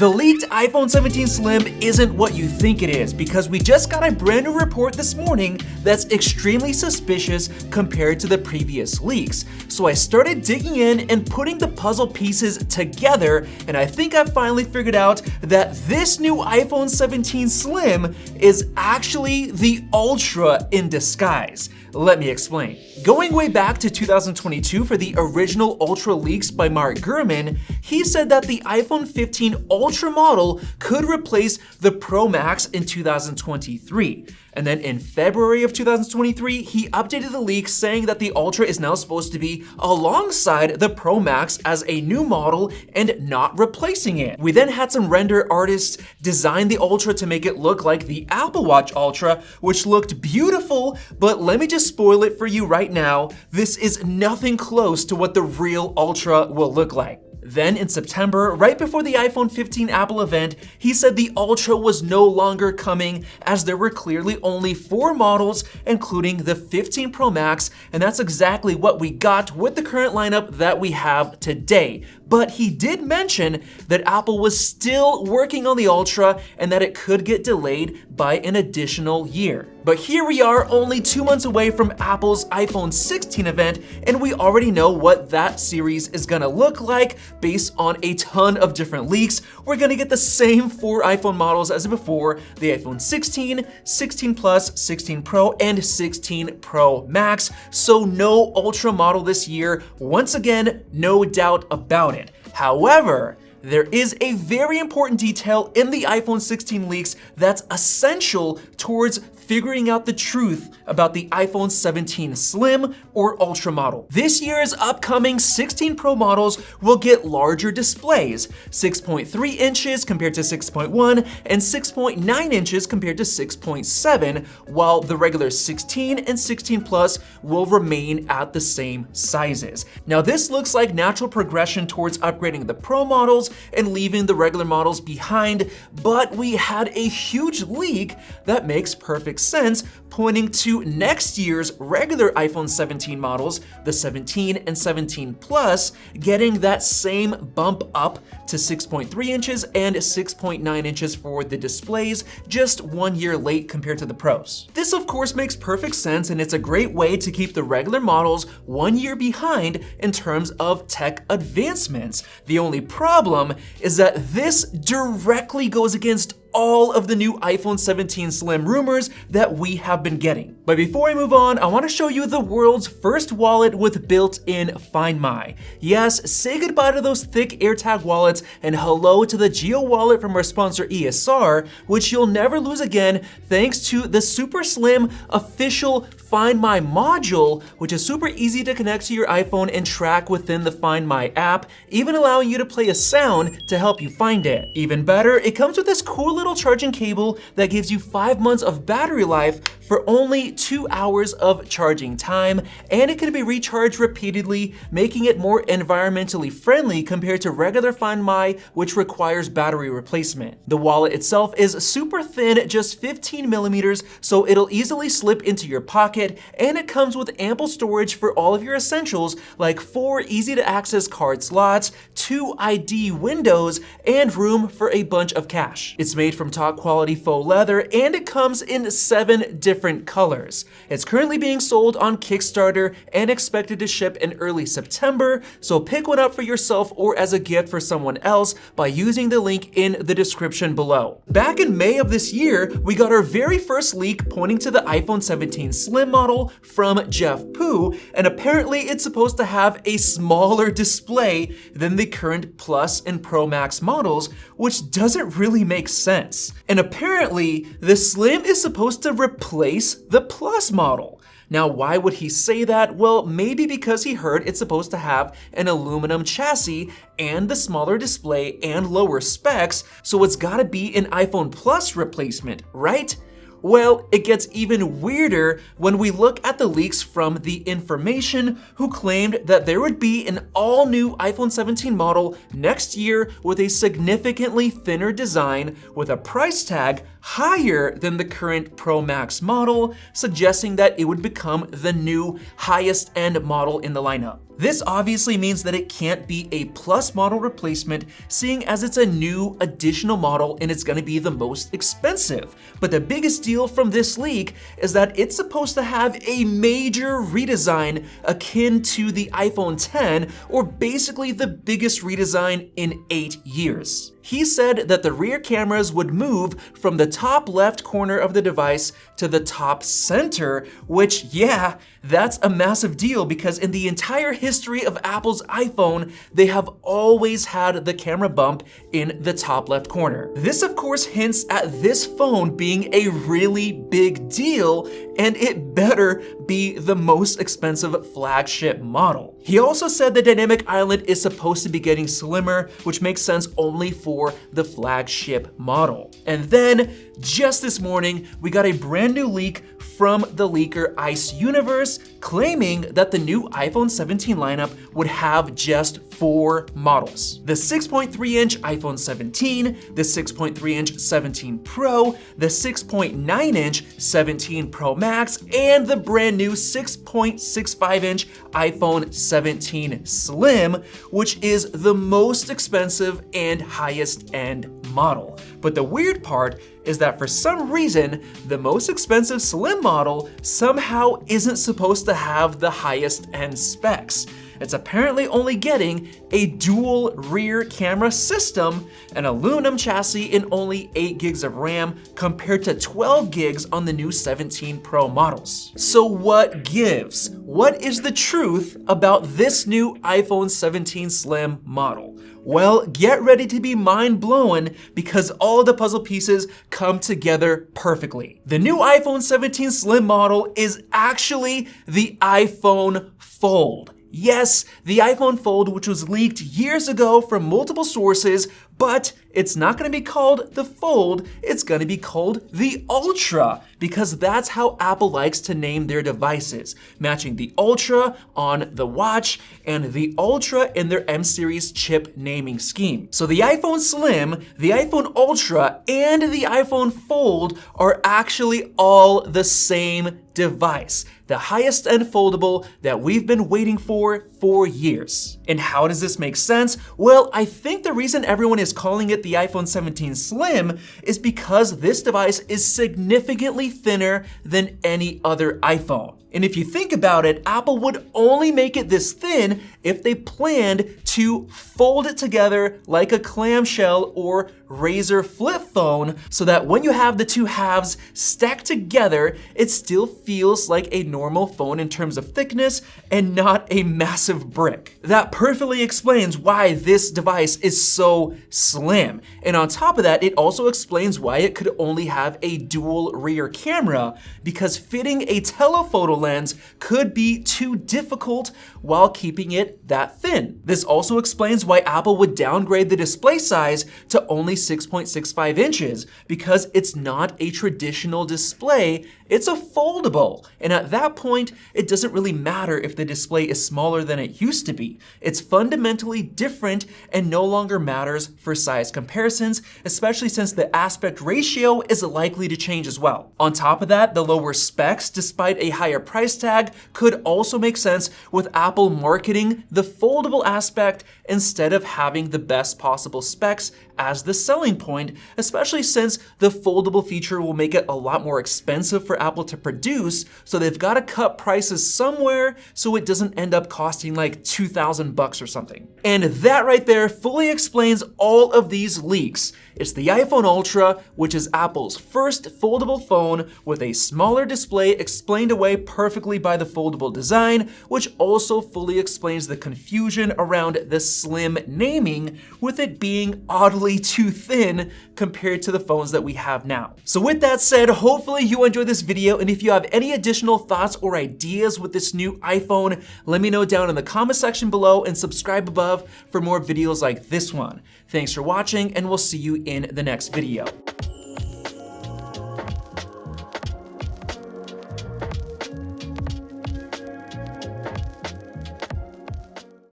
The leaked iPhone 17 Slim isn't what you think it is, because we just got a brand new report this morning that's extremely suspicious compared to the previous leaks. So I started digging in and putting the puzzle pieces together, and I think I've finally figured out that this new iPhone 17 Slim is actually the Ultra in disguise. Let me explain. Going way back to 2022 for the original Ultra leaks by Mark Gurman, he said that the iPhone 15 Ultra model could replace the Pro Max in 2023. And then in February of 2023, he updated the leak saying that the Ultra is now supposed to be alongside the Pro Max as a new model and not replacing it. We then had some render artists design the Ultra to make it look like the Apple Watch Ultra, which looked beautiful, but let me just spoil it for you right now. This is nothing close to what the real Ultra will look like. Then in September, right before the iPhone 15 Apple event, he said the Ultra was no longer coming as there were clearly only 4 models, including the 15 Pro Max, and that's exactly what we got with the current lineup that we have today. But he did mention that Apple was still working on the Ultra and that it could get delayed by an additional year. But here we are, only 2 months away from Apple's iPhone 16 event, and we already know what that series is gonna look like based on a ton of different leaks. We're gonna get the same 4 iPhone models as before: the iPhone 16, 16 Plus, 16 Pro, and 16 Pro Max. So no Ultra model this year, once again, no doubt about it. However, there is a very important detail in the iPhone 16 leaks that's essential towards figuring out the truth about the iPhone 17 Slim or Ultra model. This year's upcoming 16 Pro models will get larger displays, 6.3 inches compared to 6.1 and 6.9 inches compared to 6.7, while the regular 16 and 16 Plus will remain at the same sizes. Now this looks like natural progression towards upgrading the Pro models and leaving the regular models behind, but we had a huge leak that makes perfect sense, pointing to next year's regular iPhone 17 models, the 17 and 17 Plus, getting that same bump up to 6.3 inches and 6.9 inches for the displays, just 1 year late compared to the Pros. This of course makes perfect sense, and it's a great way to keep the regular models 1 year behind in terms of tech advancements. The only problem is that this directly goes against all of the new iPhone 17 Slim rumors that we have been getting. But before I move on, I want to show you the world's first wallet with built-in Find My. Yes, say goodbye to those thick AirTag wallets and hello to the Geo wallet from our sponsor ESR, which you'll never lose again thanks to the super slim official Find My module, which is super easy to connect to your iPhone and track within the Find My app, even allowing you to play a sound to help you find it. Even better, it comes with this cool little charging cable that gives you 5 months of battery life for only 2 hours of charging time, and it can be recharged repeatedly, making it more environmentally friendly compared to regular Find My, which requires battery replacement. The wallet itself is super thin, just 15 millimeters, so it'll easily slip into your pocket, and it comes with ample storage for all of your essentials, like 4 easy to access card slots, 2 ID windows, and room for a bunch of cash. It's made from top quality faux leather, and it comes in 7 different colors. It's currently being sold on Kickstarter and expected to ship in early September, so pick one up for yourself or as a gift for someone else by using the link in the description below. Back in May of this year, we got our very first leak pointing to the iPhone 17 Slim model from Jeff Poo, and apparently it's supposed to have a smaller display than the current Plus and Pro Max models, which doesn't really make sense. And apparently, the Slim is supposed to replace the Plus model. Now, why would he say that? Well, maybe because he heard it's supposed to have an aluminum chassis and the smaller display and lower specs, so it's gotta be an iPhone Plus replacement, right? Well, it gets even weirder when we look at the leaks from The Information, who claimed that there would be an all-new iPhone 17 model next year with a significantly thinner design with a price tag higher than the current Pro Max model, suggesting that it would become the new highest-end model in the lineup. This obviously means that it can't be a plus model replacement, seeing as it's a new additional model and it's gonna be the most expensive. But the biggest deal from this leak is that it's supposed to have a major redesign akin to the iPhone 10, or basically the biggest redesign in 8 years. He said that the rear cameras would move from the top left corner of the device to the top center, which, yeah, that's a massive deal because in the entire history of Apple's iPhone, they have always had the camera bump in the top left corner. This, of course, hints at this phone being a really big deal, and it better be the most expensive flagship model. He also said the dynamic island is supposed to be getting slimmer, which makes sense only for the flagship model. And then, just this morning, we got a brand new leak from the leaker Ice Universe claiming that the new iPhone 17 lineup would have just 4 models. The 6.3-inch iPhone 17, the 6.3-inch 17 Pro, the 6.9-inch 17 Pro Max, and the brand new 6.65-inch iPhone 17 Slim, which is the most expensive and highest end model. But the weird part is that for some reason, the most expensive Slim model somehow isn't supposed to have the highest end specs. It's apparently only getting a dual rear camera system, an aluminum chassis, and only 8 gigs of RAM compared to 12 gigs on the new 17 Pro models. So what gives? What is the truth about this new iPhone 17 Slim model? Well, get ready to be mind-blown because all the puzzle pieces come together perfectly. The new iPhone 17 Slim model is actually the iPhone Fold. Yes, the iPhone Fold, which was leaked years ago from multiple sources, but it's not gonna be called the Fold, it's gonna be called the Ultra, because that's how Apple likes to name their devices, matching the Ultra on the watch and the Ultra in their M series chip naming scheme. So the iPhone Slim, the iPhone Ultra, and the iPhone Fold are actually all the same device, the highest end foldable that we've been waiting for years. And how does this make sense? Well, I think the reason everyone is calling it the iPhone 17 Slim is because this device is significantly thinner than any other iPhone. And if you think about it, Apple would only make it this thin if they planned to fold it together like a clamshell or razor flip phone so that when you have the two halves stacked together, it still feels like a normal phone in terms of thickness and not a massive brick. That perfectly explains why this device is so slim. And on top of that, it also explains why it could only have a dual rear camera, because fitting a telephoto lens could be too difficult while keeping it that thin. This also explains why Apple would downgrade the display size to only 6.65 inches, because it's not a traditional display, it's a foldable. And at that point, it doesn't really matter if the display is smaller than it used to be. It's fundamentally different and no longer matters for size comparisons, especially since the aspect ratio is likely to change as well. On top of that, the lower specs, despite a higher price tag, could also make sense with Apple marketing the foldable aspect instead of having the best possible specs as the selling point, especially since the foldable feature will make it a lot more expensive for Apple to produce, so they've got to cut prices somewhere so it doesn't end up costing like $2,000 or something. And that right there fully explains all of these leaks. It's the iPhone Ultra, which is Apple's first foldable phone with a smaller display explained away perfectly by the foldable design, which also fully explains the confusion around the Slim naming, with it being oddly too thin compared to the phones that we have now. So with that said, hopefully you enjoyed this video, and if you have any additional thoughts or ideas with this new iPhone, let me know down in the comment section below and subscribe above for more videos like this one. Thanks for watching, and we'll see you in the next video.